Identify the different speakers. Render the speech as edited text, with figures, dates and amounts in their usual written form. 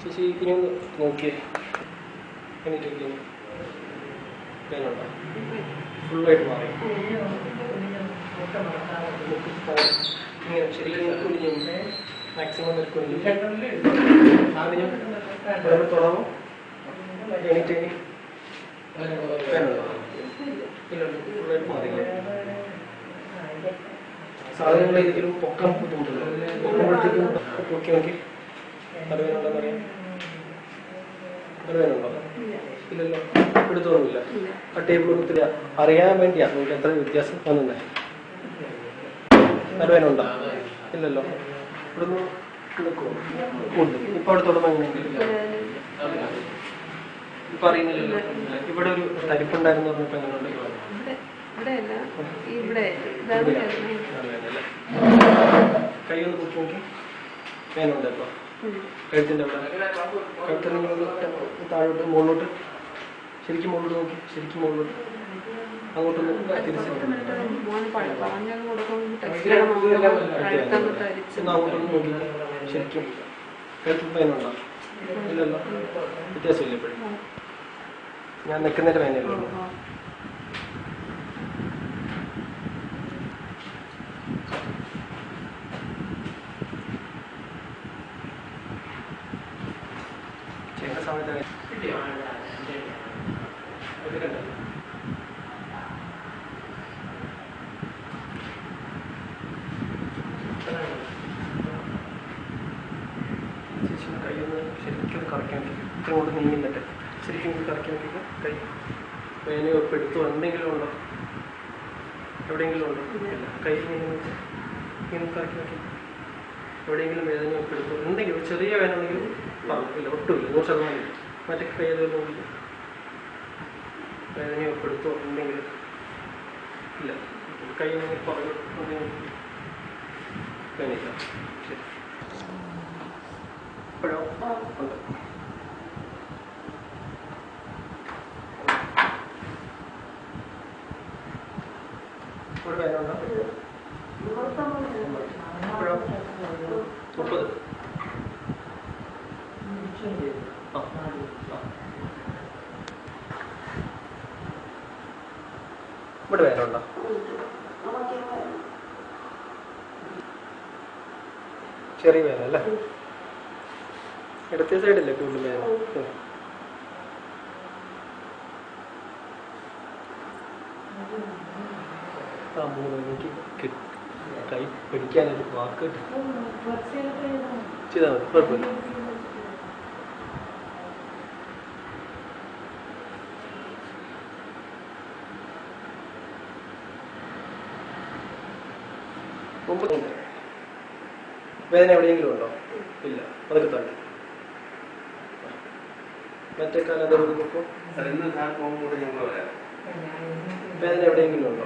Speaker 1: ചേച്ചി ഇനി ഒന്ന് നോക്കിയേ, എണീറ്റ് വേനുണ്ടോ? ഫുള്ളായിട്ട് മാറി ഇങ്ങനെ ശരിക്കും മാക്സിമം തുടങ്ങും. എണീറ്റ് വേനുണ്ടോ? ഫുള്ളായിട്ട് മാറിയില്ല. സാധനങ്ങൾ ഏതെങ്കിലും പൊക്കാൻ ബുദ്ധിമുട്ടുണ്ടോ? പൊക്കുമ്പോഴത്തേക്കും നോക്കി നോക്കി അറിയാനുണ്ടോന്ന് അറിയാം. അറിയാനുണ്ടോ? ഇല്ലല്ലോ, എടുത്തോന്നില്ല. ആ ടേബിൾ ഒത്തിരി അറിയാൻ വേണ്ടിയാ നിങ്ങൾക്ക് എത്ര വ്യത്യാസം വന്നേ. അറിയാനുണ്ടോ? ഇല്ലല്ലോ, ഇവിടുന്ന് ഉണ്ട്. ഇപ്പൊ അവിടെ തുടങ്ങുമ്പോൾ എങ്ങനെയെങ്കിലും ഇപ്പൊ അറിയുന്നില്ലല്ലോ. ഇവിടെ ഒരു തരിപ്പുണ്ടായിരുന്നു പറഞ്ഞപ്പോ എങ്ങനെയുണ്ട്? കൈ ഒന്ന് പൊക്കി നോക്കി. വേനുണ്ട് ഇപ്പൊ കഴുത്തിന്റെ അവിടെ. കഴുത്തിന് താഴോട്ട് മുകളിലോട്ട്, ശരിക്കും മുകളിലോട്ട് നോക്കി. ശരിക്കും മുകളിലോട്ട് അങ്ങോട്ടൊന്ന് തിരിച്ച് അങ്ങോട്ടൊന്ന് നോക്കി. ശരിക്കും കഴുത്തിൽ വേനുണ്ടോ? ഇല്ലല്ലോ, വ്യത്യാസമില്ല. ഇപ്പോഴും ഞാൻ നിൽക്കുന്നതിന്റെ വേനയല്ലോ. ചെയ്യുന്ന സമയത്ത് ചേച്ചിയുടെ കൈയൊന്ന് ശരിക്കും കറക്കി നോക്കി. ഇത്രയും കൊണ്ട് നീങ്ങുന്നിട്ട് ശരിക്കും കറക്കി നോക്കിയിട്ട് കൈ വേന എടുത്തു. എന്തെങ്കിലും ഉണ്ടോ? എവിടെയെങ്കിലും ഉണ്ടോ? ഇല്ല. കൈ ഇങ്ങനെ കറക്കി നോക്കി. എവിടെയെങ്കിലും വേദന എടുത്തു. എന്തെങ്കിലും ചെറിയ വേദന ഉണ്ടെങ്കിലും പറഞ്ഞു. ഇല്ല, ഒട്ടുമില്ല, 100%. മറ്റേ കൈ ഏതെങ്കിലും നോക്കി. വേദനയോ എടുത്തോ എന്തെങ്കിലും ഇല്ല. കൈ പറഞ്ഞു വേദനയില്ല. ശരി, ഇപ്പോഴോ ഉണ്ട്. ഇവിടെ വേദന ഉണ്ടോ? ഇപ്പോഴോ? 30. ഇവിടെ വേദന ഉണ്ടോ? ചെറിയ വേദന അല്ലേ? ഇടത്തെ സൈഡല്ലേ കൂടുതൽ വേദന? ആ മൂന്ന് എനിക്ക് കൈ പിടിക്കാനൊരു വാക്ക് ചെയ്താൽ മതി, കുഴപ്പമില്ല. വേദന എവിടെയെങ്കിലും ഉണ്ടോ? ഇല്ല, അതൊക്കെ തള്ളി. മറ്റേ കാലം അത് നോക്കൂ. വേദന എവിടെയെങ്കിലും ഉണ്ടോ? വേദന എവിടെയെങ്കിലും ഉണ്ടോ?